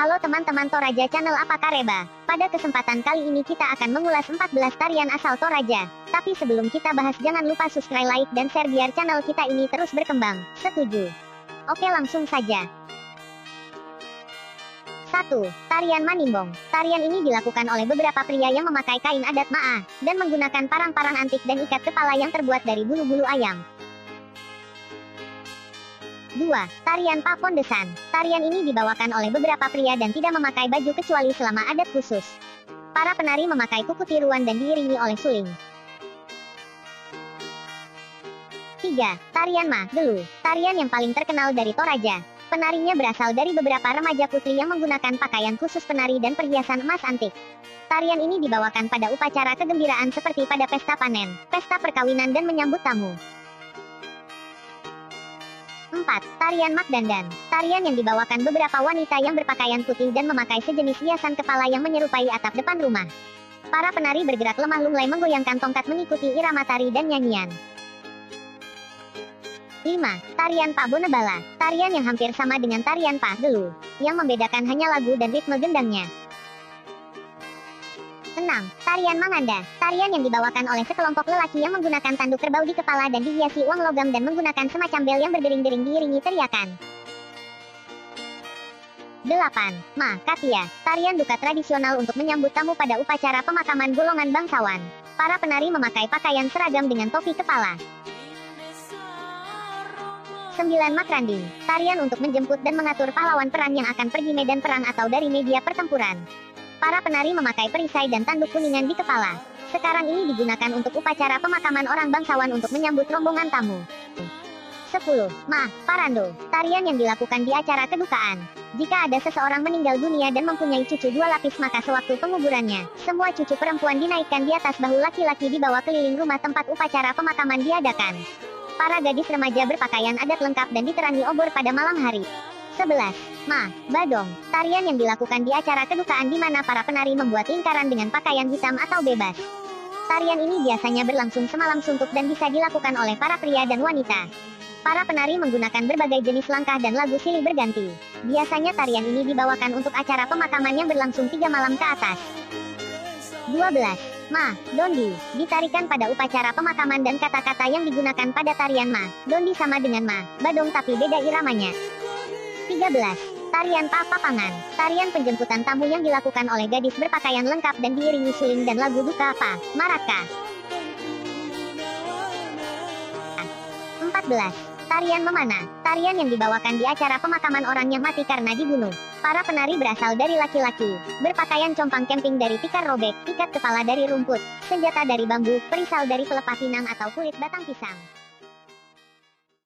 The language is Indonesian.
Halo teman-teman Toraja Channel, apa kabar? Pada kesempatan kali ini kita akan mengulas 14 tarian asal Toraja. Tapi sebelum kita bahas, jangan lupa subscribe, like, dan share biar channel kita ini terus berkembang. Setuju? Oke, langsung saja. 1. Tarian Manimbong. Tarian ini dilakukan oleh beberapa pria yang memakai kain adat Maa, dan menggunakan parang-parang antik dan ikat kepala yang terbuat dari bulu-bulu ayam. 2. Tarian Papondesan. Tarian ini dibawakan oleh beberapa pria dan tidak memakai baju kecuali selama adat khusus. Para penari memakai kuku tiruan dan diiringi oleh suling. 3. Tarian Ma Gelu. Tarian yang paling terkenal dari Toraja. Penarinya berasal dari beberapa remaja putri yang menggunakan pakaian khusus penari dan perhiasan emas antik. Tarian ini dibawakan pada upacara kegembiraan seperti pada pesta panen, pesta perkawinan, dan menyambut tamu. 4. Tarian Makdandan. Tarian yang dibawakan beberapa wanita yang berpakaian putih dan memakai sejenis hiasan kepala yang menyerupai atap depan rumah. Para penari bergerak lemah lunglai menggoyangkan tongkat mengikuti irama tari dan nyanyian. 5. Tarian Pak Bonebala. Tarian yang hampir sama dengan tarian Pak Gelu. Yang membedakan hanya lagu dan ritme gendangnya. 6. Tarian Manganda. Tarian yang dibawakan oleh sekelompok lelaki yang menggunakan tanduk kerbau di kepala dan dihiasi uang logam dan menggunakan semacam bel yang berdering-dering diiringi teriakan. 8. Ma Katia. Tarian duka tradisional untuk menyambut tamu pada upacara pemakaman golongan bangsawan. Para penari memakai pakaian seragam dengan topi kepala. 9. Makranding. Tarian untuk menjemput dan mengatur pahlawan perang yang akan pergi medan perang atau dari media pertempuran. Para penari memakai perisai dan tanduk kuningan di kepala. Sekarang ini digunakan untuk upacara pemakaman orang bangsawan untuk menyambut rombongan tamu. 10. Ma Parando. Tarian yang dilakukan di acara kedukaan. Jika ada seseorang meninggal dunia dan mempunyai cucu 2 lapis, maka sewaktu penguburannya, semua cucu perempuan dinaikkan di atas bahu laki-laki dibawa keliling rumah tempat upacara pemakaman diadakan. Para gadis remaja berpakaian adat lengkap dan diterangi obor pada malam hari. 11. Ma Badong. Tarian yang dilakukan di acara kedukaan di mana para penari membuat lingkaran dengan pakaian hitam atau bebas. Tarian ini biasanya berlangsung semalam suntuk dan bisa dilakukan oleh para pria dan wanita. Para penari menggunakan berbagai jenis langkah dan lagu silih berganti. Biasanya tarian ini dibawakan untuk acara pemakaman yang berlangsung 3 malam ke atas. 12. Ma Dondi. Ditarikan pada upacara pemakaman dan kata-kata yang digunakan pada tarian Ma Dondi sama dengan Ma Badong tapi beda iramanya. 13. Tarian Papangan. Tarian penjemputan tamu yang dilakukan oleh gadis berpakaian lengkap dan diiringi suling dan lagu duka Pa Maraka. 14. Tarian Memana. Tarian yang dibawakan di acara pemakaman orang yang mati karena dibunuh. Para penari berasal dari laki-laki, berpakaian compang camping dari tikar robek, ikat kepala dari rumput, senjata dari bambu, perisal dari pelepah pinang atau kulit batang pisang.